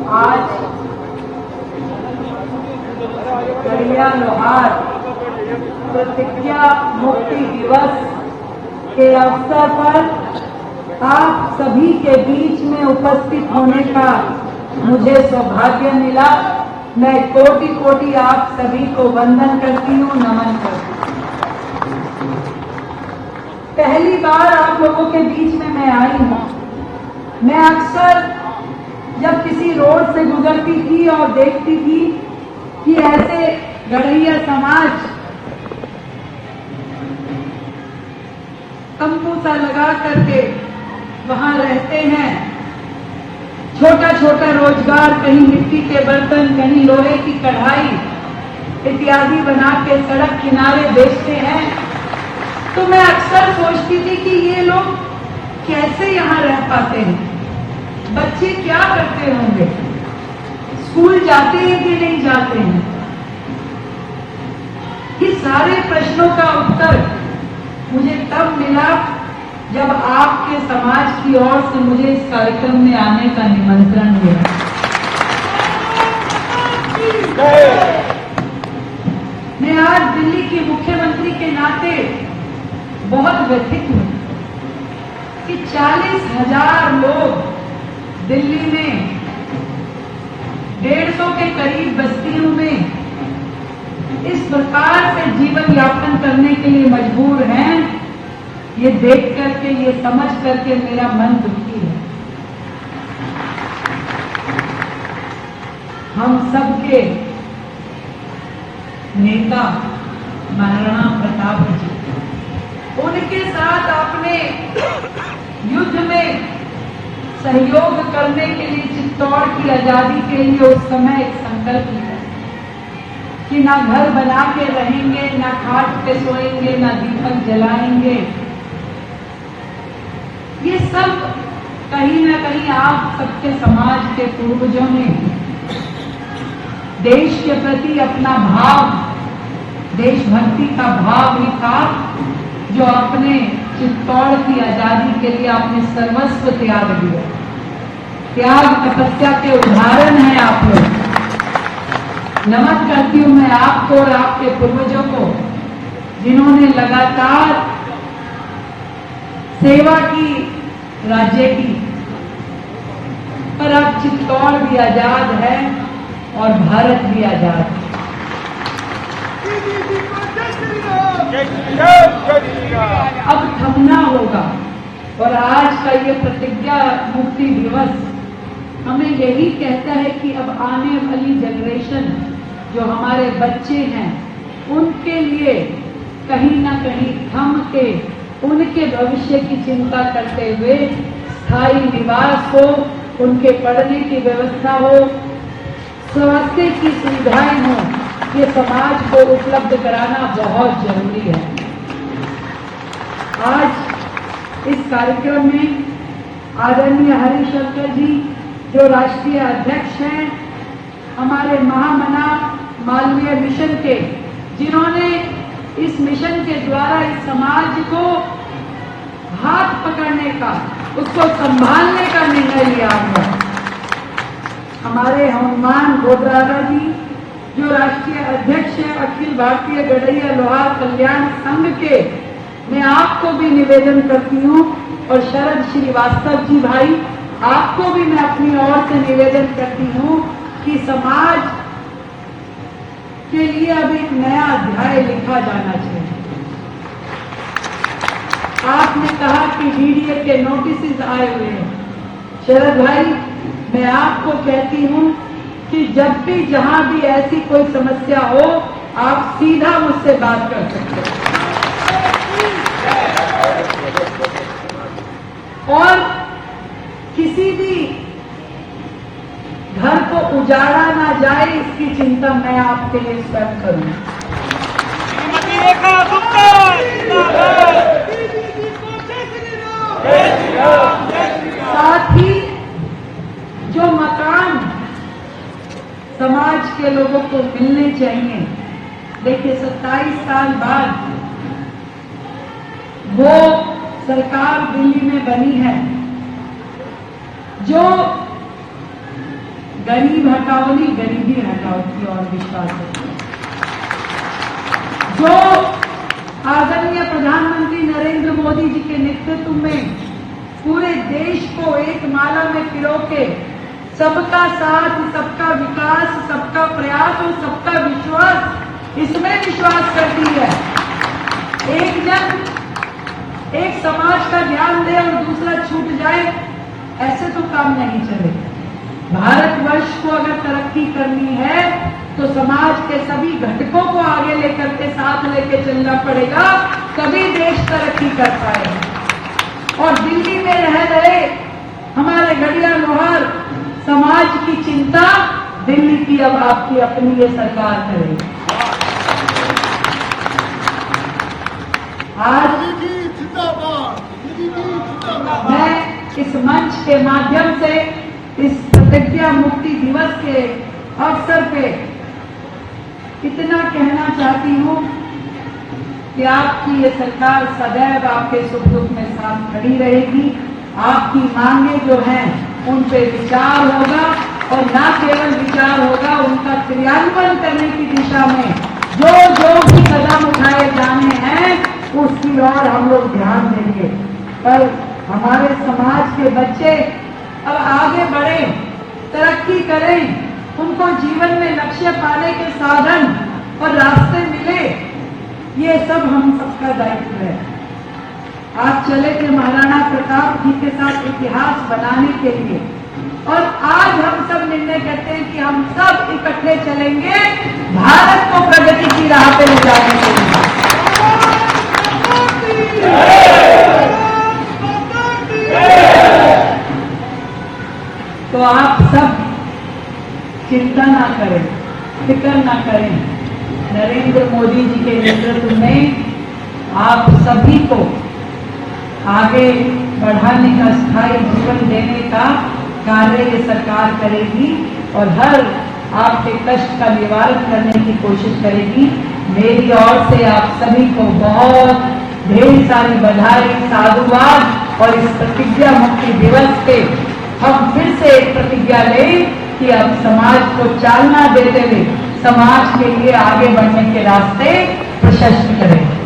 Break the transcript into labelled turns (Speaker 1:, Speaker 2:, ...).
Speaker 1: आज गड़िया लोहार प्रतिज्ञा मुक्ति दिवस के अवसर पर आप सभी के बीच में उपस्थित होने का मुझे सौभाग्य मिला। मैं कोटि कोटि आप सभी को वंदन करती हूँ, नमन करती हूँ। पहली बार आप लोगों के बीच में मैं आई हूँ। मैं अक्सर जब किसी रोड से गुजरती थी और देखती थी कि ऐसे गढ़ैया समाज तंबू सा लगा करके वहां रहते हैं, छोटा छोटा रोजगार, कहीं मिट्टी के बर्तन, कहीं लोहे की कढ़ाई इत्यादि बना के सड़क किनारे बेचते हैं। तो मैं अक्सर सोचती थी कि ये लोग कैसे यहाँ रह पाते हैं, बच्चे क्या करते होंगे, स्कूल जाते हैं कि नहीं जाते हैं। ये सारे प्रश्नों का उत्तर मुझे तब मिला जब आपके समाज की ओर से मुझे इस कार्यक्रम में आने का निमंत्रण मिला। मैं आज दिल्ली की मुख्यमंत्री के नाते बहुत व्यथित हूं कि 40,000 लोग दिल्ली में 150 के करीब बस्तियों में इस प्रकार से जीवन यापन करने के लिए मजबूर हैं। ये देख करके, ये समझ करके मेरा मन दुखी है। हम सबके नेता महाराणा प्रताप जी, उनके साथ आपने युद्ध में सहयोग करने के लिए, चित्तौड़ की आजादी के लिए उस समय एक संकल्प लिया कि ना घर बना के रहेंगे, ना खाट पे सोएंगे, ना दीपक जलाएंगे। ये सब कहीं ना कहीं आप सबके समाज के पूर्वजों ने देश के प्रति अपना भाव, देशभक्ति का भाव ही था, जो अपने चित्तौड़ की आजादी के लिए आपने सर्वस्व त्याग दिया। त्याग तपस्या के उदाहरण हैं आप लोग। नमन करती हूं मैं आपको और आपके पूर्वजों को, जिन्होंने लगातार सेवा की राज्य की। पर अब चित्तौड़ भी आजाद है और भारत भी आजाद है। अब थमना होगा और आज का ये प्रतिज्ञा मुक्ति दिवस हमें यही कहता है कि अब आने वाली जनरेशन, जो हमारे बच्चे हैं, उनके लिए कहीं ना कहीं थम के उनके भविष्य की चिंता करते हुए स्थायी निवास हो, उनके पढ़ने की व्यवस्था हो, स्वास्थ्य की सुविधाएं हो, ये समाज को उपलब्ध कराना बहुत जरूरी है। आज इस कार्यक्रम में आदरणीय हरिशंकर जी, जो राष्ट्रीय अध्यक्ष हैं हमारे महामना मालवीय मिशन के, जिन्होंने इस मिशन के द्वारा इस समाज को हाथ पकड़ने का, उसको संभालने का निर्णय लिया हुआ। हमारे हनुमान गोदरारा जी, जो राष्ट्रीय अध्यक्ष है अखिल भारतीय गढ़ैया लोहार कल्याण संघ के, मैं आपको भी निवेदन करती हूँ, और शरद श्रीवास्तव जी भाई, आपको भी मैं अपनी ओर से निवेदन करती हूँ कि समाज के लिए अब एक नया अध्याय लिखा जाना चाहिए। आपने कहा कि डीडीए के नोटिस आए हुए हैं। शरद भाई, मैं आपको कहती हूँ कि जब भी जहां भी ऐसी कोई समस्या हो, आप सीधा मुझसे बात कर सकते हैं। और किसी भी घर को उजाड़ा ना जाए, इसकी चिंता मैं आपके लिए स्वयं करूं। साथ ही जो मकान समाज के लोगों को मिलने चाहिए, देखिए 27 साल बाद वो सरकार दिल्ली में बनी है, जो गरीब हटाओ नहीं, गरीबी हटाओ की ओर विश्वास रखते हैं। जो आदरणीय प्रधानमंत्री नरेंद्र मोदी जी के नेतृत्व में पूरे देश को एक माला में पिरो के सबका साथ, सबका विकास, सबका प्रयास और सबका विश्वास, इसमें विश्वास करती है। एक जन एक समाज का ध्यान दे और दूसरा छूट जाए, ऐसे तो काम नहीं चलेगा। भारतवर्ष को अगर तरक्की करनी है तो समाज के सभी घटकों को आगे लेकर के साथ लेके चलना पड़ेगा, तभी देश तरक्की कर पाएगा। और दिल्ली में रह रहे हमारे गड़िया लोहार समाज की चिंता दिल्ली की अब आपकी अपनी ये सरकार करेगी। आज मैं इस मंच के माध्यम से इस प्रतिज्ञा मुक्ति दिवस के अवसर पे इतना कहना चाहती हूँ कि आपकी ये सरकार सदैव आपके सुख दुख में साथ खड़ी रहेगी। आपकी मांगे जो हैं उन पे विचार होगा और न केवल विचार होगा, उनका क्रियान्वयन करने की दिशा में जो जो भी कदम उठाए जाने हैं उसकी ओर हम लोग ध्यान देंगे। पर हमारे समाज के बच्चे अब आगे बढ़े, तरक्की करें, उनको जीवन में लक्ष्य पाने के साधन और रास्ते मिले, ये सब हम सबका दायित्व है। आज चले थे महाराणा प्रताप जी के साथ इतिहास बनाने के लिए, और आज हम सब निर्णय करते हैं कि हम सब इकट्ठे चलेंगे भारत को प्रगति की राह पे ले जाने के लिए। तो आप सब चिंता ना करें, फिक्र ना करें। नरेंद्र मोदी जी के नेतृत्व में आप सभी को आगे बढ़ाने का, स्थायी जीवन देने का कार्य ये सरकार करेगी और हर आपके कष्ट का निवारण करने की कोशिश करेगी। मेरी ओर से आप सभी को बहुत ढेर सारी बधाई, साधुवाद। और इस प्रतिज्ञा मुक्ति दिवस पे हम फिर से एक प्रतिज्ञा लें कि अब समाज को चालना देते हुए समाज के लिए आगे बढ़ने के रास्ते प्रशस्त करें।